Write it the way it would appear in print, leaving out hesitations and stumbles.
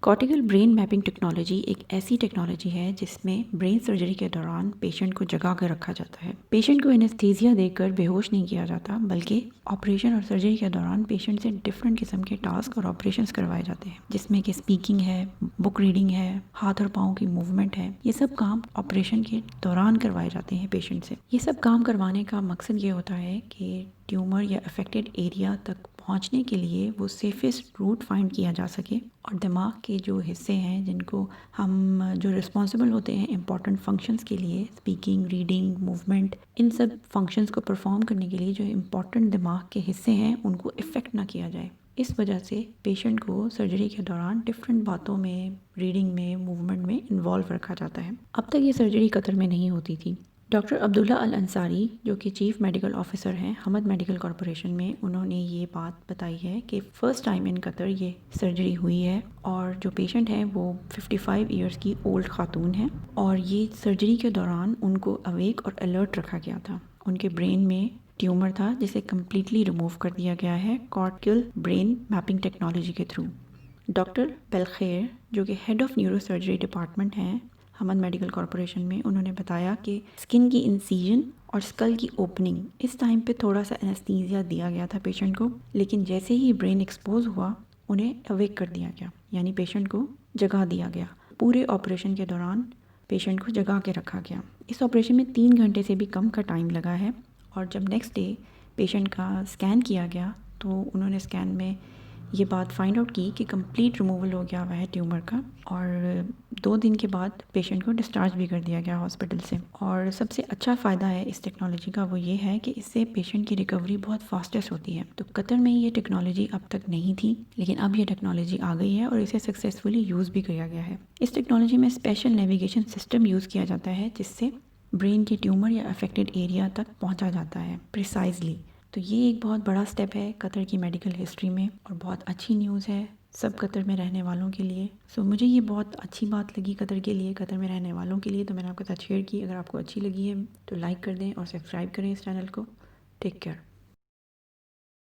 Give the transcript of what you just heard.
Cortical brain mapping technology ایک ایسی technology ہے جس میں برین سرجری کے دوران پیشنٹ کو جگا کر رکھا جاتا ہے۔ پیشنٹ کو انستھیزیا دے کر بے ہوش نہیں کیا جاتا، بلکہ آپریشن اور سرجری کے دوران پیشنٹ سے ڈفرینٹ قسم کے ٹاسک اور آپریشنز کروائے جاتے ہیں، جس میں کہ اسپیکنگ ہے، بک ریڈنگ ہے، ہاتھ اور پاؤں کی موومنٹ ہے۔ یہ سب کام آپریشن کے دوران کروائے جاتے ہیں پیشنٹ سے۔ یہ سب کام کروانے کا مقصد یہ ہوتا ہے کہ ٹیومر یا افیکٹڈ ایریا تک پہنچنے کے لیے وہ سیفسٹ روٹ فائنڈ کیا جا سکے، اور دماغ کے جو حصے ہیں جن کو ہم جو رسپانسبل ہوتے ہیں امپورٹنٹ فنکشنز کے لیے، اسپیکنگ، ریڈنگ، موومنٹ، ان سب فنکشنز کو پرفارم کرنے کے لیے جو امپورٹنٹ دماغ کے حصے ہیں ان کو افیکٹ نہ کیا جائے۔ اس وجہ سے پیشنٹ کو سرجری کے دوران ڈفرینٹ باتوں میں، ریڈنگ میں، موومنٹ میں انوالو رکھا جاتا ہے۔ اب تک یہ سرجری قطر میں نہیں ہوتی تھی۔ ڈاکٹر عبداللہ الانصاری جو کہ چیف میڈیکل آفیسر ہیں حمد میڈیکل کارپوریشن میں، انہوں نے یہ بات بتائی ہے کہ فرسٹ ٹائم ان قطر یہ سرجری ہوئی ہے، اور جو پیشنٹ ہیں وہ 55 ایئرس کی اولڈ خاتون ہیں، اور یہ سرجری کے دوران ان کو اویک اور الرٹ رکھا گیا تھا۔ ان کے برین میں ٹیومر تھا جسے کمپلیٹلی ریموو کر دیا گیا ہے کارٹیکل برین میپنگ ٹیکنالوجی کے تھرو۔ ڈاکٹر بلخیر جو کہ head of neuro surgery department ہیں حمد میڈیکل کارپوریشن میں، انہوں نے بتایا کہ اسکن کی انسیژن اور اسکل کی اوپننگ، اس ٹائم پہ تھوڑا سا انستھیزیا دیا گیا تھا پیشنٹ کو، لیکن جیسے ہی برین ایکسپوز ہوا انہیں اویک کر دیا گیا، یعنی پیشنٹ کو جگا دیا گیا۔ پورے آپریشن کے دوران پیشنٹ کو جگا کے رکھا گیا۔ اس آپریشن میں 3 گھنٹے سے بھی کم کا ٹائم لگا ہے، اور جب نیکسٹ ڈے پیشنٹ کا اسکین کیا گیا تو انہوں نے اسکین میں یہ بات فائنڈ آؤٹ کی کہ کمپلیٹ ریموول ہو گیا ہوا ہے ٹیومر کا، اور 2 دن کے بعد پیشنٹ کو ڈسچارج بھی کر دیا گیا ہاسپٹل سے۔ اور سب سے اچھا فائدہ ہے اس ٹیکنالوجی کا وہ یہ ہے کہ اس سے پیشنٹ کی ریکوری بہت فاسٹسٹ ہوتی ہے۔ تو قطر میں یہ ٹیکنالوجی اب تک نہیں تھی، لیکن اب یہ ٹیکنالوجی آ گئی ہے اور اسے سکسیزفلی یوز بھی کیا گیا ہے۔ اس ٹیکنالوجی میں اسپیشل نیویگیشن سسٹم یوز کیا جاتا ہے جس سے برین کے ٹیومر یا افیکٹڈ ایریا تک پہنچا جاتا ہے پریسائزلی۔ تو یہ ایک بہت بڑا سٹیپ ہے قطر کی میڈیکل ہسٹری میں، اور بہت اچھی نیوز ہے سب قطر میں رہنے والوں کے لیے۔ مجھے یہ بہت اچھی بات لگی قطر کے لیے، قطر میں رہنے والوں کے لیے، تو میں نے آپ کے ساتھ شیئر کی۔ اگر آپ کو اچھی لگی ہے تو لائک کر دیں اور سبسکرائب کریں اس چینل کو۔ Take care.